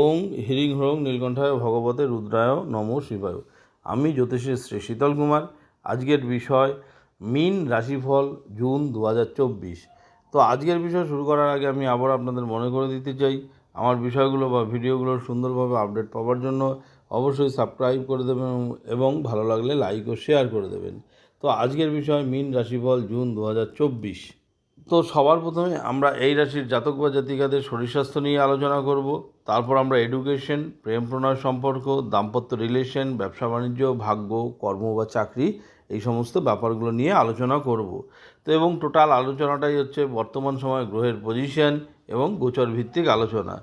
ওং হ্রিং হ্রং নীলকণ্ঠায় ভগবতে রুদ্রায় নমঃ শিবায়। আমি জ্যোতিষী শ্রী শীতল কুমার। আজকের বিষয় মীন রাশিফল জুন 2024। তো আজকের বিষয় শুরু করার আগে আমি আবার আপনাদের মনে করে দিতে চাই, আমার বিষয়গুলো বা ভিডিওগুলোর সুন্দরভাবে আপডেট পাওয়ার জন্য অবশ্যই সাবস্ক্রাইব করে দেবেন এবং ভালো লাগলে লাইক ও শেয়ার করে দেবেন। তো আজকের বিষয় মীন রাশিফল জুন 2024। তো সবার প্রথমে আমরা এই রাশির জাতক বা জাতিকাদের শরীর স্বাস্থ্য নিয়ে আলোচনা করব। তারপর আমরা এডুকেশন, প্রেম প্রণয় সম্পর্ক, দাম্পত্য রিলেশন, ব্যবসা বাণিজ্য, ভাগ্য, কর্ম বা চাকরি, এই সমস্ত ব্যাপারগুলো নিয়ে আলোচনা করব। তো এবং টোটাল আলোচনাটাই হচ্ছে বর্তমান সময় গ্রহের পজিশন এবং গোচর ভিত্তিক আলোচনা।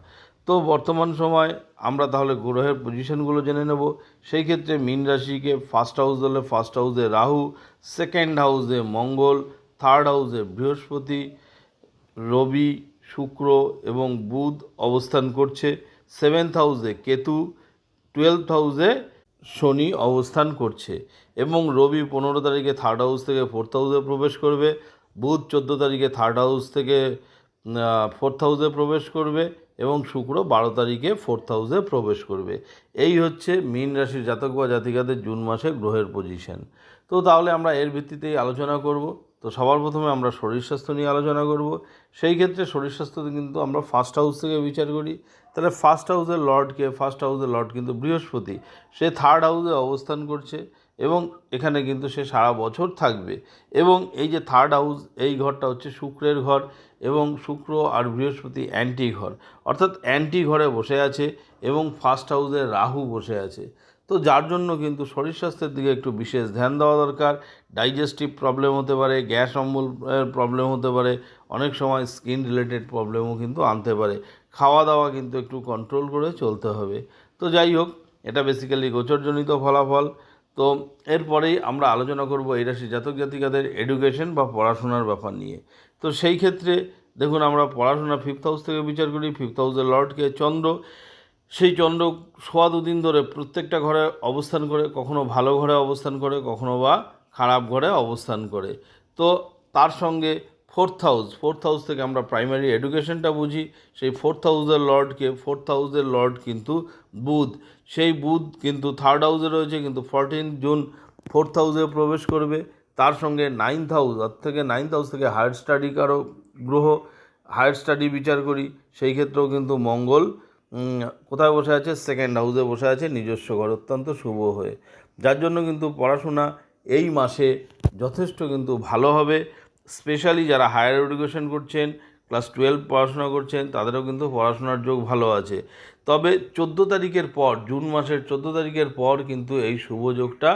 তো বর্তমান সময় আমরা তাহলে গ্রহের পজিশনগুলো জেনে নেব। সেই ক্ষেত্রে মীন রাশিকে ফার্স্ট হাউস হলে ফার্স্ট হাউসে রাহু, সেকেন্ড হাউসে মঙ্গল, থার্ড হাউসে বৃহস্পতি, রবি, শুক্র এবং বুধ অবস্থান করছে। সেভেন্থ হাউসে কেতু, 12th হাউসে শনি অবস্থান করছে এবং রবি 15 তারিখে থার্ড হাউস থেকে ফোর্থ হাউসে প্রবেশ করবে। বুধ 14 তারিখে থার্ড হাউস থেকে ফোর্থ হাউসে প্রবেশ করবে এবং শুক্র 12 তারিখে ফোর্থ হাউসে প্রবেশ করবে। এই হচ্ছে মীন রাশির জাতক বা জাতিকাদের জুন মাসে গ্রহের পজিশন। তো তাহলে আমরা এর ভিত্তিতেই আলোচনা করব। তো সবার প্রথমে আমরা শরীর স্বাস্থ্য নিয়ে আলোচনা করব। সেই ক্ষেত্রে শরীর স্বাস্থ্যতে কিন্তু আমরা ফার্স্ট হাউস থেকে বিচার করি। তাহলে ফার্স্ট হাউসের লর্ডকে, ফার্স্ট হাউসের লর্ড কিন্তু বৃহস্পতি, সে থার্ড হাউসে অবস্থান করছে এবং এখানে কিন্তু সে সারা বছর থাকবে। এবং এই যে থার্ড হাউস, এই ঘরটা হচ্ছে শুক্রের ঘর এবং শুক্র আর বৃহস্পতি অ্যান্টি ঘর, অর্থাৎ অ্যান্টি ঘরে বসে আছে এবং ফার্স্ট হাউসে রাহু বসে আছে। তো যার জন্য কিন্তু শরীর স্বাস্থ্যের দিকে একটু বিশেষ ধ্যান দেওয়া দরকার। ডাইজেস্টিভ প্রবলেম হতে পারে, গ্যাস অম্বলের প্রবলেম হতে পারে, অনেক সময় স্কিন রিলেটেড প্রবলেমও কিন্তু আনতে পারে। খাওয়া দাওয়া কিন্তু একটু কন্ট্রোল করে চলতে হবে। তো যাই হোক, এটা বেসিক্যালি গোচরজনিত ফলাফল। তো এরপরেই আমরা আলোচনা করব এই রাশি জাতক জাতিকাদের এডুকেশন বা পড়াশোনার ব্যাপার নিয়ে। তো সেই ক্ষেত্রে দেখুন, আমরা পড়াশোনা ফিফথ হাউস থেকে বিচার করি। ফিফথ হাউসের লর্ডকে চন্দ্র, সেই চন্দ্র সোয়া দুদিন ধরে প্রত্যেকটা ঘরে অবস্থান করে, কখনো ভালো ঘরে অবস্থান করে, কখনো বা খারাপ ঘরে অবস্থান করে। তো তার সঙ্গে ফোর্থ হাউস থেকে আমরা প্রাইমারি এডুকেশনটা বুঝি। সেই ফোর্থ হাউসের লর্ড কিন্তু বুধ, সেই বুধ কিন্তু থার্ড হাউসে রয়েছে, কিন্তু 14 জুন ফোর্থ হাউসে প্রবেশ করবে। তার সঙ্গে নাইন্থ হাউস থেকে হায়ার স্টাডি কারো গ্রহ, হায়ার স্টাডি বিচার করি। সেই ক্ষেত্রেও কিন্তু মঙ্গল কোথায় বসে আছে? সেকেন্ড হাউসে বসে আছে, নিজস্ব ঘর, অত্যন্ত শুভ হয়ে। যার জন্য কিন্তু পড়াশোনা এই মাসে যথেষ্ট কিন্তু ভালো হবে। স্পেশালি যারা হায়ার এডুকেশন করছেন, ক্লাস 12 পড়াশোনা করছেন, তাদেরও কিন্তু পড়াশোনার যোগ ভালো আছে। তবে 14 তারিখের পর, জুন মাসের 14 তারিখের পর কিন্তু এই শুভ যোগটা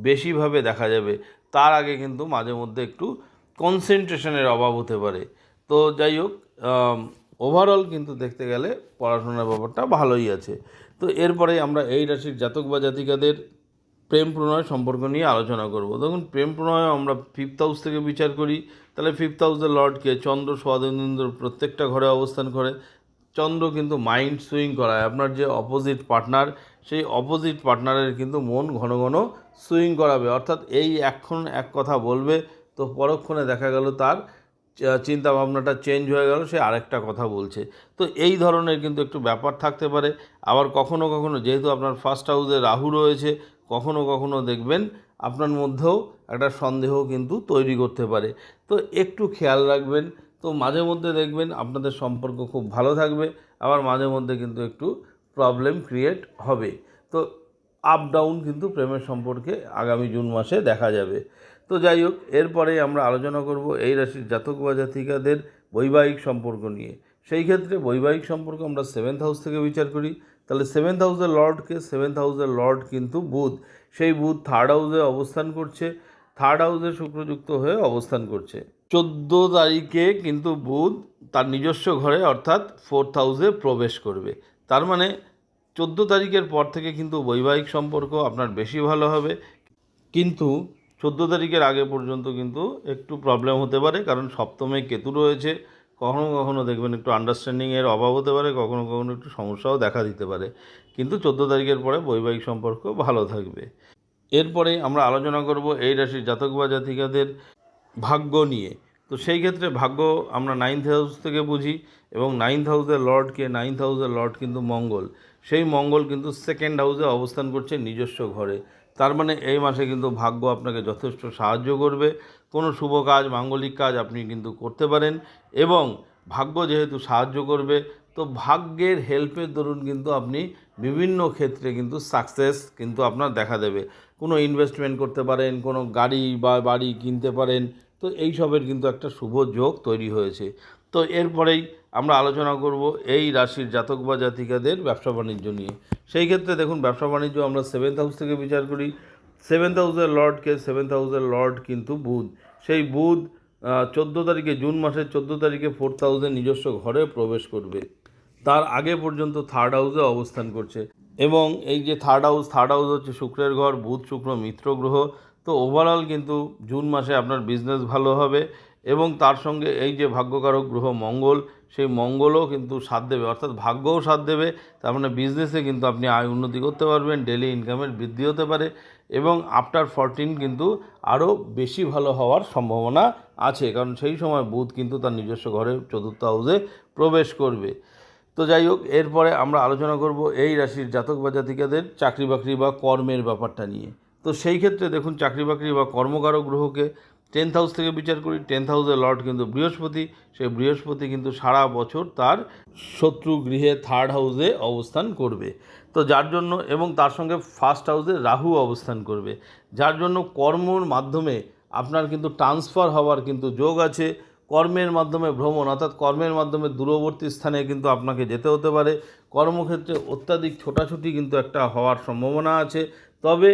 বেশিভাবে দেখা যাবে। তার আগে কিন্তু মাঝে মধ্যে একটু কনসেন্ট্রেশনের অভাব হতে পারে। তো যাই হোক, ওভারঅল কিন্তু দেখতে গেলে পড়াশোনার ব্যাপারটা ভালোই আছে। তো এরপরে আমরা এই রাশির জাতক বা জাতিকাদের প্রেম প্রণয় সম্পর্ক নিয়ে আলোচনা করব। দেখুন, প্রেম প্রণয় আমরা ফিফথ হাউস থেকে বিচার করি। তাহলে ফিফথ হাউসের লর্ডকে চন্দ্র সোয়াদিন প্রত্যেকটা ঘরে অবস্থান করে। চন্দ্র কিন্তু মাইন্ড সুইং করায়। আপনার যে অপোজিট পার্টনার, সেই অপোজিট পার্টনারের কিন্তু মন ঘন ঘন সুইং করাবে, অর্থাৎ এই এখন এক কথা বলবে, তো পরক্ষণে দেখা গেল তার চিন্তা ভাবনাটা চেঞ্জ হয়ে গেল, সে আরেকটা কথা বলছে। তো এই ধরনের কিন্তু একটু ব্যাপার থাকতে পারে। আবার কখনো কখনো, যেহেতু আপনার ফার্স্ট হাউসে রাহু রয়েছে, কখনো কখনো দেখবেন আপনার মধ্যেও একটা সন্দেহ কিন্তু তৈরি করতে পারে। তো একটু খেয়াল রাখবেন। তো মাঝে মধ্যে দেখবেন আপনাদের সম্পর্ক খুব ভালো থাকবে, আবার মাঝে মধ্যে কিন্তু একটু প্রবলেম ক্রিয়েট হবে। তো আপ ডাউন কিন্তু প্রেমের সম্পর্কে আগামী জুন মাসে দেখা যাবে। তো যাই হোক, এরপরে আমরা আলোচনা করব এই রাশির জাতক বা জাতিকাদের বৈবাহিক সম্পর্ক নিয়ে। সেই ক্ষেত্রে বৈবাহিক সম্পর্ক আমরা সেভেন্থ হাউস থেকে বিচার করি। তাহলে সেভেন্থ হাউসের লর্ড কিন্তু বুধ, সেই বুধ থার্ড হাউসে অবস্থান করছে, থার্ড হাউসে শুক্রযুক্ত হয়ে অবস্থান করছে। 14 তারিখে কিন্তু বুধ তার নিজস্ব ঘরে অর্থাৎ ফোর্থ হাউসে প্রবেশ করবে। তার মানে 14 তারিখের পর থেকে কিন্তু বৈবাহিক সম্পর্ক আপনার বেশি ভালো হবে। কিন্তু 14 তারিখের আগে পর্যন্ত কিন্তু একটু প্রবলেম হতে পারে, কারণ সপ্তমে কেতু রয়েছে। কখনো কখনো দেখবেন একটু আন্ডারস্ট্যান্ডিংয়ের অভাব হতে পারে, কখনো কখনো একটু সমস্যাও দেখা দিতে পারে। কিন্তু 14 তারিখের পরে বৈবাহিক সম্পর্ক ভালো থাকবে। এরপরে আমরা আলোচনা করব এই রাশির জাতক বা জাতিকাদের ভাগ্য নিয়ে। তো সেই ক্ষেত্রে ভাগ্য আমরা 9th হাউস থেকে বুঝি, এবং 9th হাউসের লর্ডকে 9th হাউসের লর্ড কিন্তু মঙ্গল, সেই মঙ্গল কিন্তু 2nd হাউসে অবস্থান করছে নিজস্ব ঘরে। তার মানে এই মাসে কিন্তু ভাগ্য আপনাকে যথেষ্ট সাহায্য করবে, কোনো শুভ কাজ মাঙ্গলিক কাজ আপনি কিন্তু করতে পারেন, এবং ভাগ্য যেহেতু সাহায্য করবে তো ভাগ্যের হেল্পের দরুন কিন্তু আপনি বিভিন্ন ক্ষেত্রে কিন্তু সাকসেস কিন্তু আপনার দেখা দেবে। কোনো ইনভেস্টমেন্ট করতে পারেন, কোনো গাড়ি বা বাড়ি কিনতে পারেন, তো এইসবের কিন্তু একটা শুভ যোগ তৈরি হয়েছে। তো এরপরেই আমরা আলোচনা করব এই রাশির জাতক বা জাতিকাদের ব্যবসা বাণিজ্য নিয়ে। সেই ক্ষেত্রে দেখুন, ব্যবসা বাণিজ্য আমরা 7th হাউস থেকে বিচার করি। 7th হাউসের লর্ডকে 7th হাউসের লর্ড কিন্তু বুধ, সেই বুধ 14 তারিখে, জুন মাসের 14 তারিখে 4th হাউসে নিজস্ব ঘরে প্রবেশ করবে। তার আগে পর্যন্ত 3rd হাউসে অবস্থান করছে, এবং এই যে থার্ড হাউস হচ্ছে শুক্রের ঘর, বুধ শুক্র মিত্র গ্রহ। তো ওভারঅল কিন্তু জুন মাসে আপনার বিজনেস ভালো হবে, এবং তার সঙ্গে এই যে ভাগ্যকারক গ্রহ মঙ্গল, সেই মঙ্গলও কিন্তু সাথ দেবে, অর্থাৎ ভাগ্যও সাথ দেবে। তার মানে বিজনেসে কিন্তু আপনি আয় উন্নতি করতে পারবেন, ডেলি ইনকামের বৃদ্ধি হতে পারে, এবং আফটার 14 কিন্তু আরও বেশি ভালো হওয়ার সম্ভাবনা আছে, কারণ সেই সময় বুধ কিন্তু তার নিজস্ব ঘরে 4th হাউসে প্রবেশ করবে। তো যাই হোক, এরপরে আমরা আলোচনা করব এই রাশির জাতক বা জাতিকাদের চাকরি বাকরি বা কর্মের ব্যাপারটা নিয়ে। তো সেই ক্ষেত্রে দেখুন, চাকরি বাকরি বা কর্মকারক গ্রহকে 10th হাউস থেকে বিচার করি। 10th হাউসের লর্ড কিন্তু বৃহস্পতি, সেই বৃহস্পতি কিন্তু সারা বছর তার শত্রু গৃহে 3rd হাউসে অবস্থান করবে। তো যার জন্য, এবং তার সঙ্গে 1st হাউসে রাহু অবস্থান করবে, যার জন্য কর্মর মাধ্যমে আপনার কিন্তু ট্রান্সফার হওয়ার কিন্তু যোগ আছে। কর্মের মাধ্যমে ভ্রমণ, অর্থাৎ কর্মের মাধ্যমে দূরবর্তী স্থানে কিন্তু আপনাকে যেতে হতে পারে। কর্মক্ষেত্রে অত্যাধিক ছোটাছুটি কিন্তু একটা হওয়ার সম্ভাবনা আছে। তবে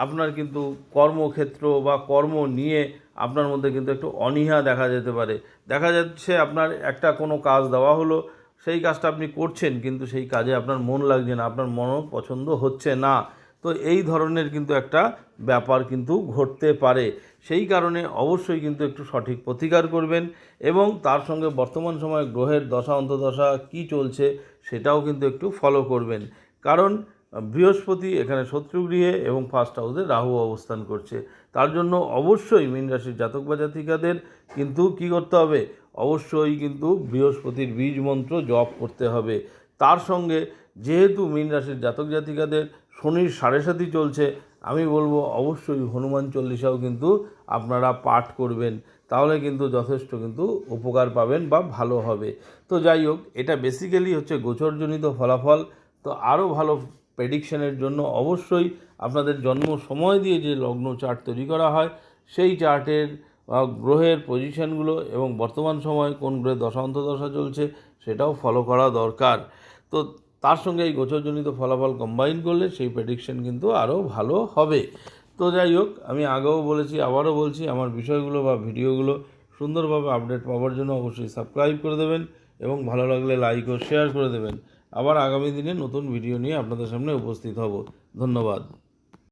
আপনার কিন্তু কর্মক্ষেত্র বা কর্ম নিয়ে আপনার মধ্যে কিন্তু একটু অনীহা দেখা যেতে পারে। দেখা যাচ্ছে আপনার একটা কোনো কাজ দেওয়া হলো, সেই কাজটা আপনি করছেন, কিন্তু সেই কাজে আপনার মন লাগছে না, আপনার মনও পছন্দ হচ্ছে না। তো এই ধরনের কিন্তু একটা ব্যাপার কিন্তু ঘটতে পারে। সেই কারণে অবশ্যই কিন্তু একটু সঠিক প্রতিকার করবেন, এবং তার সঙ্গে বর্তমান সময়ে গ্রহের দশা অন্তর্দশা কী চলছে সেটাও কিন্তু একটু ফলো করবেন। কারণ বৃহস্পতি এখানে শত্রুগৃহে এবং 1st হাউসে রাহু অবস্থান করছে। তার জন্য অবশ্যই মীন রাশির জাতক বা জাতিকাদের কিন্তু কী করতে হবে, অবশ্যই কিন্তু বৃহস্পতির বীজ মন্ত্র জপ করতে হবে। তার সঙ্গে যেহেতু মীন রাশির জাতক জাতিকাদের শনির 7.5 চলছে, আমি বলবো অবশ্যই হনুমান চল্লিশাও কিন্তু আপনারা পাঠ করবেন, তাহলে কিন্তু যথেষ্ট কিন্তু উপকার পাবেন বা ভালো হবে। তো যাই হোক, এটা বেসিক্যালি হচ্ছে গোচরজনিত ফলাফল। তো আরও ভালো প্রেডিকশনের জন্য অবশ্যই আপনাদের জন্ম সময় দিয়ে যে লগ্ন চার্ট তৈরি করা হয়, সেই চার্টের গ্রহের পজিশনগুলো এবং বর্তমান সময়ে কোন গ্রহের দশা অন্তর্দশা চলছে সেটাও ফলো করা দরকার। তো তার সঙ্গে এই গোচরজনিত ফলাফল কম্বাইন করলে সেই প্রেডিকশন কিন্তু আরও ভালো হবে। তো যাই হোক, আমি আগেও বলেছি, আবারও বলছি, আমার বিষয়গুলো বা ভিডিওগুলো সুন্দরভাবে আপডেট পাওয়ার জন্য অবশ্যই সাবস্ক্রাইব করে দেবেন, এবং ভালো লাগলে লাইক ও শেয়ার করে দেবেন। আবার আগামী দিনে নতুন ভিডিও নিয়ে আপনাদের সামনে উপস্থিত হব। ধন্যবাদ।